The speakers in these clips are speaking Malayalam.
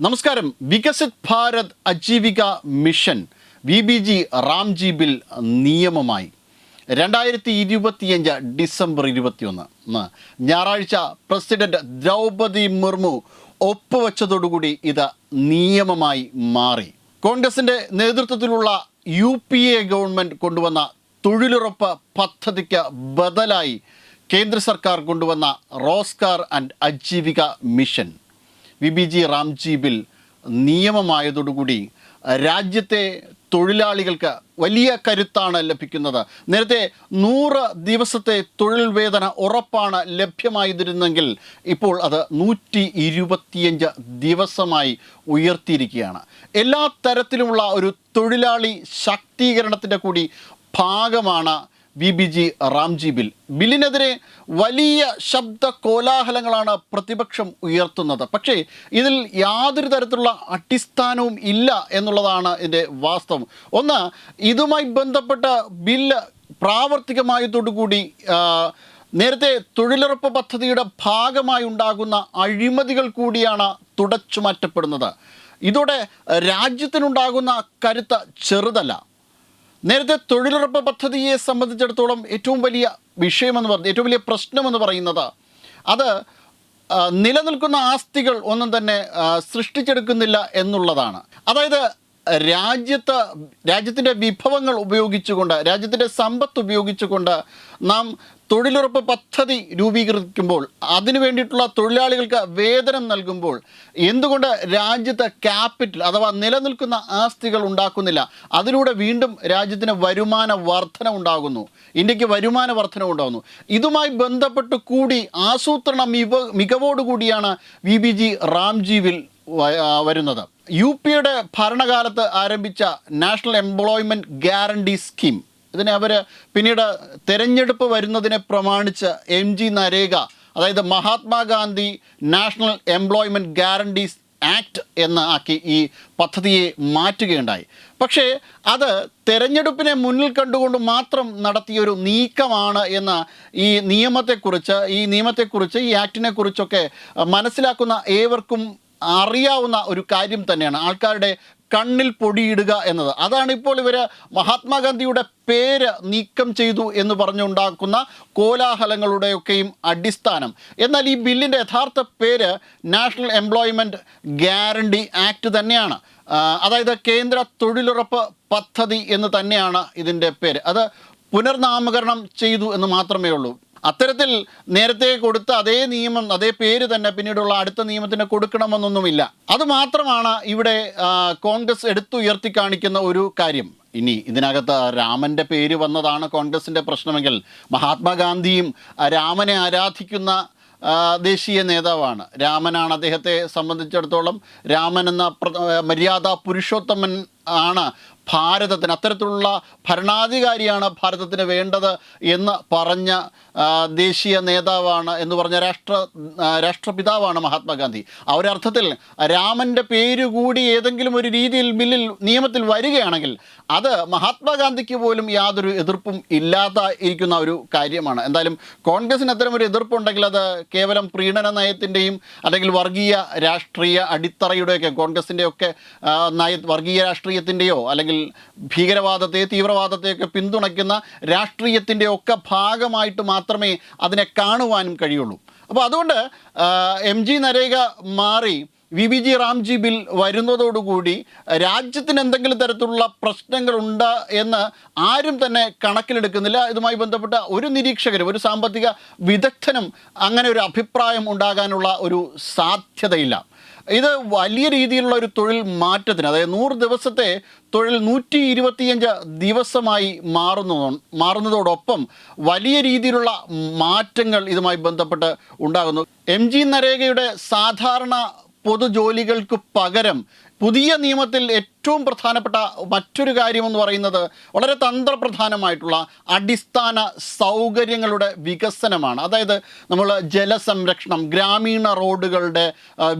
നമസ്കാരം. വികസിത് ഭാരത് അജീവിക മിഷൻ VBG റാംജി ബിൽ നിയമമായി 2025 ഡിസംബർ 21 ഞായറാഴ്ച പ്രസിഡന്റ് ദ്രൗപദി മുർമു ഒപ്പുവെച്ചതോടുകൂടി ഇത് നിയമമായി മാറി. കോൺഗ്രസിൻ്റെ നേതൃത്വത്തിലുള്ള UPA ഗവൺമെൻറ് കൊണ്ടുവന്ന തൊഴിലുറപ്പ് പദ്ധതിക്ക് ബദലായി കേന്ദ്ര സർക്കാർ കൊണ്ടുവന്ന Rozgar and Ajeevika mission VBG Ramji bill നിയമമായതോടുകൂടി രാജ്യത്തെ തൊഴിലാളികൾക്ക് വലിയ കരുത്താണ് ലഭിക്കുന്നത്. നേരത്തെ 100 ദിവസത്തെ തൊഴിൽ വേതന ഉറപ്പാണ് ലഭ്യമായിരുന്നെങ്കിൽ ഇപ്പോൾ അത് 125 ദിവസമായി ഉയർത്തിയിരിക്കുകയാണ്. എല്ലാ തരത്തിലുമുള്ള ഒരു തൊഴിലാളി ശാക്തീകരണത്തിൻ്റെ കൂടി ഭാഗമാണ് VBG റാംജി ബിൽ. ബില്ലിനെതിരെ വലിയ ശബ്ദ കോലാഹലങ്ങളാണ് പ്രതിപക്ഷം ഉയർത്തുന്നത്. പക്ഷേ ഇതിൽ യാതൊരു തരത്തിലുള്ള അടിസ്ഥാനവും ഇല്ല എന്നുള്ളതാണ് ഇതിൻ്റെ വാസ്തവം. ഒന്ന്, ഇതുമായി ബന്ധപ്പെട്ട ബില്ല് പ്രാവർത്തികമായതോടുകൂടി നേരത്തെ തൊഴിലുറപ്പ് പദ്ധതിയുടെ ഭാഗമായി ഉണ്ടാകുന്ന അഴിമതികൾ കൂടിയാണ് തുടച്ചു മാറ്റപ്പെടുന്നത്. ഇതോടെ രാജ്യത്തിനുണ്ടാകുന്ന കരുത്ത് ചെറുതല്ല. നേരത്തെ തൊഴിലുറപ്പ് പദ്ധതിയെ സംബന്ധിച്ചിടത്തോളം ഏറ്റവും വലിയ വിഷയമെന്ന് പറയുന്നത്, ഏറ്റവും വലിയ പ്രശ്നമെന്ന് പറയുന്നത് അത് നിലനിൽക്കുന്ന ആസ്തികൾ ഒന്നും തന്നെ സൃഷ്ടിച്ചെടുക്കുന്നില്ല എന്നുള്ളതാണ്. അതായത് രാജ്യത്തിൻ്റെ വിഭവങ്ങൾ ഉപയോഗിച്ചുകൊണ്ട്, രാജ്യത്തിൻ്റെ സമ്പത്ത് ഉപയോഗിച്ചുകൊണ്ട് നാം തൊഴിലുറപ്പ് പദ്ധതി രൂപീകരിക്കുമ്പോൾ, അതിനു വേണ്ടിയിട്ടുള്ള തൊഴിലാളികൾക്ക് വേതനം നൽകുമ്പോൾ എന്തുകൊണ്ട് രാജ്യത്ത് ക്യാപിറ്റൽ അഥവാ നിലനിൽക്കുന്ന ആസ്തികൾ ഉണ്ടാക്കുന്നില്ല? അതിലൂടെ വീണ്ടും രാജ്യത്തിന് വരുമാന വർധന ഉണ്ടാകുന്നു, ഇന്ത്യക്ക് വരുമാന വർധന ഉണ്ടാകുന്നു. ഇതുമായി ബന്ധപ്പെട്ട് കൂടി ആസൂത്രണ മികവോടുകൂടിയാണ് VBG റാംജി ബിൽ വരുന്നത്. UPയുടെ ഭരണകാലത്ത് ആരംഭിച്ച നാഷണൽ എംപ്ലോയ്മെൻറ്റ് ഗ്യാരണ്ടി സ്കീം, ഇതിനെ അവർ പിന്നീട് തെരഞ്ഞെടുപ്പ് വരുന്നതിനെ പ്രമാണിച്ച് MG നരേഗ, അതായത് Mahatma Gandhi national employment guarantee act എന്ന് ആക്കി ഈ പദ്ധതിയെ മാറ്റുകയുണ്ടായി. പക്ഷേ അത് തെരഞ്ഞെടുപ്പിനെ മുന്നിൽ കണ്ടുകൊണ്ട് മാത്രം നടത്തിയൊരു നീക്കമാണ് എന്ന് ഈ നിയമത്തെക്കുറിച്ച് ഈ ആക്ടിനെക്കുറിച്ചൊക്കെ മനസ്സിലാക്കുന്ന ഏവർക്കും അറിയാവുന്ന ഒരു കാര്യം തന്നെയാണ്, ആൾക്കാരുടെ കണ്ണിൽ പൊടിയിടുക എന്നത്. അതാണ് ഇപ്പോൾ ഇവർ മഹാത്മാഗാന്ധിയുടെ പേര് നീക്കം ചെയ്തു എന്ന് പറഞ്ഞുണ്ടാക്കുന്ന കോലാഹലങ്ങളുടെയൊക്കെയും അടിസ്ഥാനം. എന്നാൽ ഈ ബില്ലിൻ്റെ യഥാർത്ഥ പേര് നാഷണൽ എംപ്ലോയ്മെൻറ്റ് ഗ്യാരണ്ടി ആക്ട് തന്നെയാണ്. അതായത് കേന്ദ്ര തൊഴിലുറപ്പ് പദ്ധതി എന്ന് തന്നെയാണ് ഇതിൻ്റെ പേര്. അത് പുനർനാമകരണം ചെയ്തു എന്ന് മാത്രമേ ഉള്ളൂ. അത്തരത്തിൽ നേരത്തെ കൊടുത്ത അതേ നിയമം, അതേ പേര് തന്നെ പിന്നീടുള്ള അടുത്ത നിയമത്തിന് കൊടുക്കണമെന്നൊന്നുമില്ല. അതുമാത്രമാണ് ഇവിടെ കോൺഗ്രസ് എടുത്തുയർത്തി കാണിക്കുന്ന ഒരു കാര്യം. ഇനി ഇതിനകത്ത് രാമൻ്റെ പേര് വന്നതാണ് കോൺഗ്രസിൻ്റെ പ്രശ്നമെങ്കിൽ, മഹാത്മാഗാന്ധിയും രാമനെ ആരാധിക്കുന്ന ദേശീയ നേതാവാണ്. രാമനാണ് അദ്ദേഹത്തെ സംബന്ധിച്ചിടത്തോളം, രാമൻ എന്ന മര്യാദ പുരുഷോത്തമൻ ആണ് ഭാരതത്തിന്, അത്തരത്തിലുള്ള ഭരണാധികാരിയാണ് ഭാരതത്തിന് വേണ്ടത് എന്ന് പറഞ്ഞ ദേശീയ നേതാവാണ് എന്ന് പറഞ്ഞ രാഷ്ട്രപിതാവാണ് മഹാത്മാഗാന്ധി. ആ ഒരു അർത്ഥത്തിൽ രാമൻ്റെ പേര് കൂടി ഏതെങ്കിലും ഒരു രീതിയിൽ നിയമത്തിൽ വരികയാണെങ്കിൽ അത് മഹാത്മാഗാന്ധിക്ക് പോലും യാതൊരു എതിർപ്പും ഇല്ലാതെ ഇരിക്കുന്ന ഒരു കാര്യമാണ്. എന്തായാലും കോൺഗ്രസിന് അത്തരം ഒരു എതിർപ്പുണ്ടെങ്കിൽ അത് കേവലം പ്രീണന നയത്തിൻ്റെയും അല്ലെങ്കിൽ വർഗീയ രാഷ്ട്രീയ അടിത്തറയുടെയൊക്കെ, കോൺഗ്രസിൻ്റെയൊക്കെ വർഗീയ രാഷ്ട്രീയത്തിൻ്റെയോ അല്ലെങ്കിൽ ഭീകരവാദത്തെ, തീവ്രവാദത്തെയൊക്കെ പിന്തുണയ്ക്കുന്ന രാഷ്ട്രീയത്തിൻ്റെ ഒക്കെ ഭാഗമായിട്ട് മാത്രമേ അതിനെ കാണുവാനും കഴിയുള്ളൂ. അപ്പോൾ അതുകൊണ്ട് MG നരേഗ മാറി VBG റാംജി ബിൽ വരുന്നതോടുകൂടി രാജ്യത്തിന് എന്തെങ്കിലും തരത്തിലുള്ള പ്രശ്നങ്ങളുണ്ട് എന്ന് ആരും തന്നെ കണക്കിലെടുക്കുന്നില്ല. ഇതുമായി ബന്ധപ്പെട്ട ഒരു നിരീക്ഷകരും ഒരു സാമ്പത്തിക വിദഗ്ധനും അങ്ങനെ ഒരു അഭിപ്രായം ഉണ്ടാകാനുള്ള ഒരു സാധ്യതയില്ല. ഇത് വലിയ രീതിയിലുള്ള ഒരു തൊഴിൽ മാറ്റത്തിന്, അതായത് 100 ദിവസത്തെ തൊഴിൽ 125 ദിവസമായി മാറുന്നതോടൊപ്പം വലിയ രീതിയിലുള്ള മാറ്റങ്ങൾ ഇതുമായി ബന്ധപ്പെട്ട് ഉണ്ടാകുന്നു. MG നരേഗയുടെ സാധാരണ പൊതുജോലികൾക്ക് പകരം പുതിയ നിയമത്തിൽ ഏറ്റവും പ്രധാനപ്പെട്ട മറ്റൊരു കാര്യമെന്ന് പറയുന്നത് വളരെ തന്ത്രപ്രധാനമായിട്ടുള്ള അടിസ്ഥാന സൗകര്യങ്ങളുടെ വികസനമാണ്. അതായത് നമ്മൾ ജലസംരക്ഷണം, ഗ്രാമീണ റോഡുകളുടെ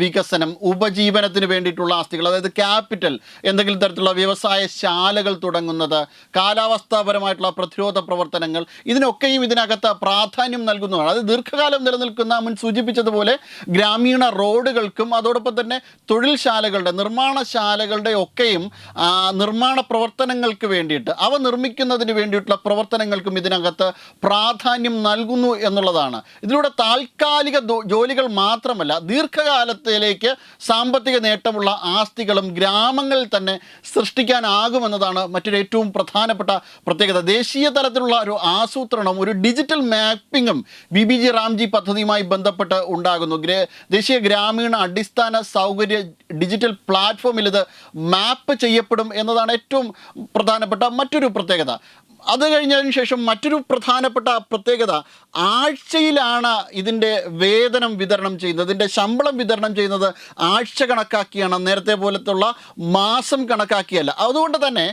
വികസനം, ഉപജീവനത്തിന് വേണ്ടിയിട്ടുള്ള ആസ്തികൾ, അതായത് ക്യാപിറ്റൽ, എന്തെങ്കിലും തരത്തിലുള്ള വ്യവസായശാലകൾ തുടങ്ങുന്നത്, കാലാവസ്ഥാപരമായിട്ടുള്ള പ്രതിരോധ പ്രവർത്തനങ്ങൾ, ഇതിനൊക്കെയും ഇതിനകത്ത് പ്രാധാന്യം നൽകുന്നതാണ്. അത് ദീർഘകാലം നിലനിൽക്കുന്ന, മുൻ സൂചിപ്പിച്ചതുപോലെ ഗ്രാമീണ റോഡുകൾക്കും അത് അതോടൊപ്പം തന്നെ തൊഴിൽശാലകളുടെ നിർമ്മാണശാലകളുടെ ഒക്കെയും നിർമ്മാണ പ്രവർത്തനങ്ങൾക്ക് വേണ്ടിയിട്ട് അവ നിർമ്മിക്കുന്നതിന് വേണ്ടിയിട്ടുള്ള പ്രവർത്തനങ്ങൾക്കും ഇതിനകത്ത് പ്രാധാന്യം നൽകുന്നു എന്നുള്ളതാണ്. ഇതിലൂടെ താൽക്കാലിക ജോലികൾ മാത്രമല്ല, ദീർഘകാലത്തിലേക്ക് സാമ്പത്തിക നേട്ടമുള്ള ആസ്തികളും ഗ്രാമങ്ങളിൽ തന്നെ സൃഷ്ടിക്കാനാകുമെന്നതാണ് മറ്റൊരു ഏറ്റവും പ്രധാനപ്പെട്ട പ്രത്യേകത. ദേശീയ തലത്തിലുള്ള ഒരു ആസൂത്രണവും ഒരു ഡിജിറ്റൽ മാപ്പിങ്ങും BBG റാംജി പദ്ധതിയുമായി ബന്ധപ്പെട്ട് ഉണ്ടാകുന്നു. ദേശീയ ഗ്രാമീണ അടിസ്ഥാന സൗകര്യ ഡിജിറ്റൽ പ്ലാറ്റ്ഫോമിൽ ഇത് മാപ്പ് ചെയ്യപ്പെടും എന്നതാണ് ഏറ്റവും പ്രധാനപ്പെട്ട മറ്റൊരു പ്രത്യേകത. അത് കഴിഞ്ഞതിന് ശേഷം മറ്റൊരു പ്രധാനപ്പെട്ട പ്രത്യേകത, ആഴ്ചയിലാണ് ഇതിൻ്റെ വേതനം വിതരണം ചെയ്യുന്നത്. ഇതിൻ്റെ ശമ്പളം വിതരണം ചെയ്യുന്നത് ആഴ്ച കണക്കാക്കിയാണ്, നേരത്തെ പോലത്തുള്ള മാസം കണക്കാക്കിയല്ല. അതുകൊണ്ട് തന്നെ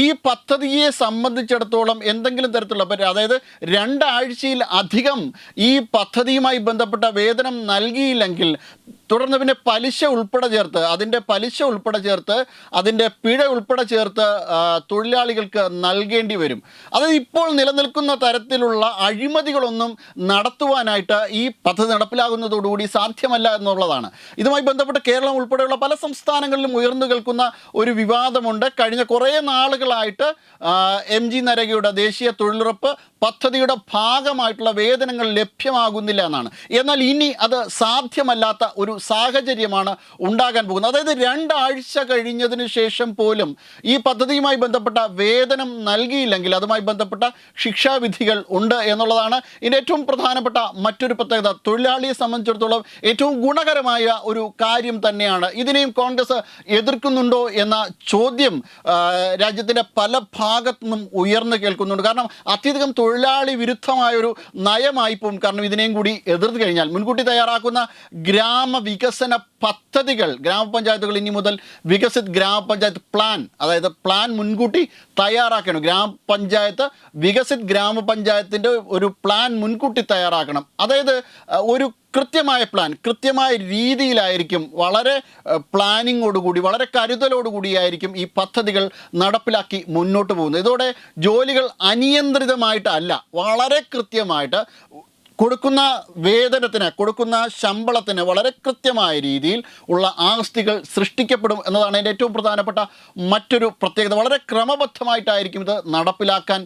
ഈ പദ്ധതിയെ സംബന്ധിച്ചിടത്തോളം എന്തെങ്കിലും തരത്തിലുള്ള, അതായത് 2 ആഴ്ചയിൽ അധികം ഈ പദ്ധതിയുമായി ബന്ധപ്പെട്ട വേതനം നൽകിയില്ലെങ്കിൽ തുടർന്ന് പിന്നെ പലിശ ഉൾപ്പെടെ ചേർത്ത്, അതിൻ്റെ പിഴ ഉൾപ്പെടെ ചേർത്ത് തൊഴിലാളികൾക്ക് നൽകേണ്ടി വരും. അത് ഇപ്പോൾ നിലനിൽക്കുന്ന തരത്തിലുള്ള അഴിമതികളൊന്നും നടത്തുവാനായിട്ട് ഈ പദ്ധതി നടപ്പിലാകുന്നതോടുകൂടി സാധ്യമല്ല എന്നുള്ളതാണ്. ഇതുമായി ബന്ധപ്പെട്ട് കേരളം ഉൾപ്പെടെയുള്ള പല സംസ്ഥാനങ്ങളിലും ഉയർന്നു കേൾക്കുന്ന ഒരു വിവാദമുണ്ട്. കഴിഞ്ഞ കുറേ നാളുകളായിട്ട് MG നരേഗയുടെ ദേശീയ തൊഴിലുറപ്പ് പദ്ധതിയുടെ ഭാഗമായിട്ടുള്ള വേതനങ്ങൾ ലഭ്യമാകുന്നില്ല എന്നാണ്. എന്നാൽ ഇനി അത് സാധ്യമല്ലാത്ത ഒരു സാഹചര്യമാണ് ഉണ്ടാകാൻ പോകുന്നത്. അതായത് 2 ആഴ്ച കഴിഞ്ഞതിന് ശേഷം പോലും ഈ പദ്ധതിയുമായി ബന്ധപ്പെട്ട വേതനം നൽകിയില്ലെങ്കിൽ അതുമായി ബന്ധപ്പെട്ട ശിക്ഷാവിധികൾ ഉണ്ട് എന്നുള്ളതാണ് ഇതിൻ്റെ ഏറ്റവും പ്രധാനപ്പെട്ട മറ്റൊരു പ്രത്യേകത. തൊഴിലാളിയെ സംബന്ധിച്ചിടത്തോളം ഏറ്റവും ഗുണകരമായ ഒരു കാര്യം തന്നെയാണ്. ഇതിനെയും കോൺഗ്രസ് എതിർക്കുന്നുണ്ടോ എന്ന ചോദ്യം രാജ്യത്തിൻ്റെ പല ഭാഗത്തു നിന്നും ഉയർന്നു കേൾക്കുന്നുണ്ട്. കാരണം അത്യധികം തൊഴിലാളി വിരുദ്ധമായൊരു നയമായി പോകും. കാരണം ഇതിനെയും കൂടി എതിർത്ത് കഴിഞ്ഞാൽ മുൻകൂട്ടി തയ്യാറാക്കുന്ന ഗ്രാമവികസന പദ്ധതികൾ, ഗ്രാമപഞ്ചായത്തുകൾ ഇനി മുതൽ വികസിത് ഗ്രാമപഞ്ചായത്ത് പ്ലാൻ, അതായത് പ്ലാൻ മുൻകൂട്ടി തയ്യാറാക്കണം. ഗ്രാമപഞ്ചായത്ത് വികസിത് ഗ്രാമപഞ്ചായത്തിൻ്റെ ഒരു പ്ലാൻ മുൻകൂട്ടി തയ്യാറാക്കണം. അതായത് ഒരു കൃത്യമായ പ്ലാൻ, കൃത്യമായ രീതിയിലായിരിക്കും, വളരെ പ്ലാനിങ്ങോടുകൂടി, വളരെ കരുതലോടുകൂടിയായിരിക്കും ഈ പദ്ധതികൾ നടപ്പിലാക്കി മുന്നോട്ട് പോകുന്നത്. ഇതോടെ ജോലികൾ അനിയന്ത്രിതമായിട്ടല്ല, വളരെ കൃത്യമായിട്ട് കൊടുക്കുന്ന വേതനത്തിന്, കൊടുക്കുന്ന ശമ്പളത്തിന് വളരെ കൃത്യമായ രീതിയിൽ ഉള്ള ആസ്തികൾ സൃഷ്ടിക്കപ്പെടും എന്നതാണ് അതിൻ്റെ ഏറ്റവും പ്രധാനപ്പെട്ട മറ്റൊരു പ്രത്യേകത. വളരെ ക്രമബദ്ധമായിട്ടായിരിക്കും ഇത് നടപ്പിലാക്കാൻ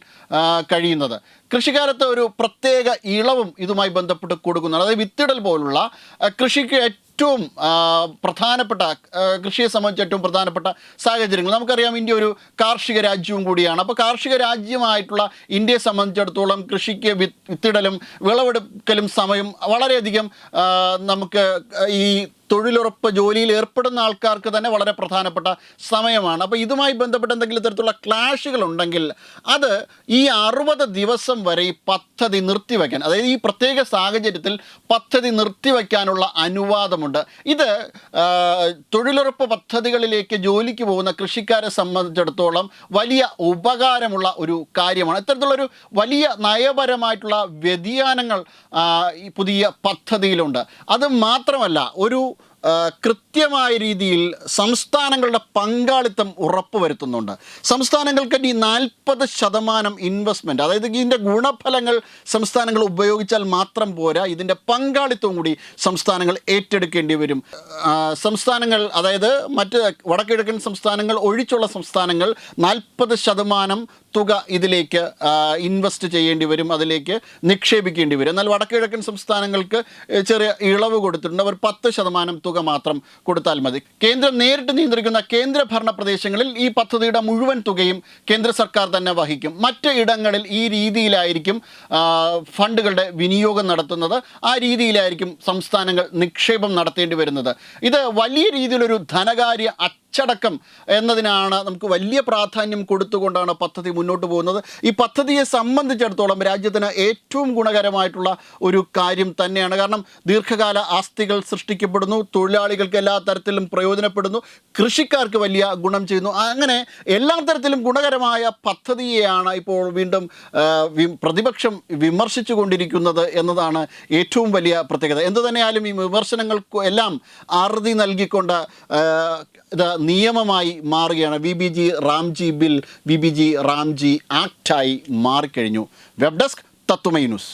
കഴിയുന്നത്. കൃഷിക്കാലത്ത് ഒരു പ്രത്യേക ഇളവും ഇതുമായി ബന്ധപ്പെട്ട് കൊടുക്കുന്നുണ്ട്. അതായത് വിത്തിടൽ പോലുള്ള കൃഷിക്ക് ഏറ്റവും പ്രധാനപ്പെട്ട, കൃഷിയെ സംബന്ധിച്ച് ഏറ്റവും പ്രധാനപ്പെട്ട സാഹചര്യങ്ങൾ നമുക്കറിയാം. ഇന്ത്യ ഒരു കാർഷിക രാജ്യവും കൂടിയാണ്. അപ്പോൾ കാർഷിക രാജ്യമായിട്ടുള്ള ഇന്ത്യയെ സംബന്ധിച്ചിടത്തോളം കൃഷിക്ക് വിത്തിടലും വിളവെടുക്കലും സമയം വളരെയധികം നമുക്ക് ഈ തൊഴിലുറപ്പ് ജോലിയിൽ ഏർപ്പെടുന്ന ആൾക്കാർക്ക് തന്നെ വളരെ പ്രധാനപ്പെട്ട സമയമാണ്. അപ്പോൾ ഇതുമായി ബന്ധപ്പെട്ട് എന്തെങ്കിലും തരത്തിലുള്ള ക്ലാഷുകൾ ഉണ്ടെങ്കിൽ അത് ഈ 60 ദിവസം വരെ ഈ പദ്ധതി നിർത്തിവെക്കാൻ, അതായത് ഈ പ്രത്യേക സാഹചര്യത്തിൽ പദ്ധതി നിർത്തിവെക്കാനുള്ള അനുവാദമുണ്ട്. ഇത് തൊഴിലുറപ്പ് പദ്ധതികളിലേക്ക് ജോലിക്ക് പോകുന്ന കൃഷിക്കാരെ സംബന്ധിച്ചിടത്തോളം വലിയ ഉപകാരമുള്ള ഒരു കാര്യമാണ്. ഇത്തരത്തിലുള്ളൊരു വലിയ നയപരമായിട്ടുള്ള വ്യതിയാനങ്ങൾ ഈ പുതിയ പദ്ധതിയിലുണ്ട്. അത് മാത്രമല്ല, ഒരു കൃത്യമായ രീതിയിൽ സംസ്ഥാനങ്ങളുടെ പങ്കാളിത്തം ഉറപ്പുവരുത്തുന്നുണ്ട്. സംസ്ഥാനങ്ങൾക്ക് ഈ 40% ഇൻവെസ്റ്റ്മെൻറ്റ്, അതായത് ഇതിൻ്റെ ഗുണഫലങ്ങൾ സംസ്ഥാനങ്ങൾ ഉപയോഗിച്ചാൽ മാത്രം പോരാ, ഇതിൻ്റെ പങ്കാളിത്തവും കൂടി സംസ്ഥാനങ്ങൾ ഏറ്റെടുക്കേണ്ടി വരും. സംസ്ഥാനങ്ങൾ, അതായത് മറ്റ് വടക്കിഴക്കൻ സംസ്ഥാനങ്ങൾ ഒഴിച്ചുള്ള സംസ്ഥാനങ്ങൾ 40% തുക ഇതിലേക്ക് ഇൻവെസ്റ്റ് ചെയ്യേണ്ടി വരും, അതിലേക്ക് നിക്ഷേപിക്കേണ്ടി വരും. എന്നാൽ വടക്കിഴക്കൻ സംസ്ഥാനങ്ങൾക്ക് ചെറിയ ഇളവ് കൊടുത്തിട്ടുണ്ട്. അവർ 10% തുക മാത്രം കൊടുത്താൽ മതി. കേന്ദ്രം നേരിട്ട് നിയന്ത്രിക്കുന്ന കേന്ദ്രഭരണ പ്രദേശങ്ങളിൽ ഈ പദ്ധതിയുടെ മുഴുവൻ തുകയും കേന്ദ്ര സർക്കാർ തന്നെ വഹിക്കും. മറ്റ് ഇടങ്ങളിൽ ഈ രീതിയിലായിരിക്കും ഫണ്ടുകളുടെ വിനിയോഗം നടത്തുന്നത്. ആ രീതിയിലായിരിക്കും സംസ്ഥാനങ്ങൾ നിക്ഷേപം നടത്തേണ്ടി വരുന്നത്. ഇത് വലിയ രീതിയിലൊരു ധനകാര്യ അച്ചടക്കം എന്നതിനാണ് നമുക്ക് വലിയ പ്രാധാന്യം കൊടുത്തുകൊണ്ടാണ് പദ്ധതി മുന്നോട്ട് പോകുന്നത്. ഈ പദ്ധതിയെ സംബന്ധിച്ചിടത്തോളം രാജ്യത്തിന് ഏറ്റവും ഗുണകരമായിട്ടുള്ള ഒരു കാര്യം തന്നെയാണ്. കാരണം ദീർഘകാല ആസ്തികൾ സൃഷ്ടിക്കപ്പെടുന്നു, തൊഴിലാളികൾക്ക് എല്ലാ തരത്തിലും പ്രയോജനപ്പെടുന്നു, കൃഷിക്കാർക്ക് വലിയ ഗുണം ചെയ്യുന്നു. അങ്ങനെ എല്ലാ തരത്തിലും ഗുണകരമായ പദ്ധതിയെയാണ് ഇപ്പോൾ വീണ്ടും പ്രതിപക്ഷം വിമർശിച്ചു കൊണ്ടിരിക്കുന്നത് എന്നതാണ് ഏറ്റവും വലിയ പ്രത്യേകത. എന്തു തന്നെയായാലും ഈ വിമർശനങ്ങൾക്ക് എല്ലാം അറുതി നൽകിക്കൊണ്ട് ഇത് നിയമമായി മാറുകയാണ്. BBG Ramji bill BBG Ramji ആക്റ്റായി മാറിക്കഴിഞ്ഞു. Web desk Tatwamayi news.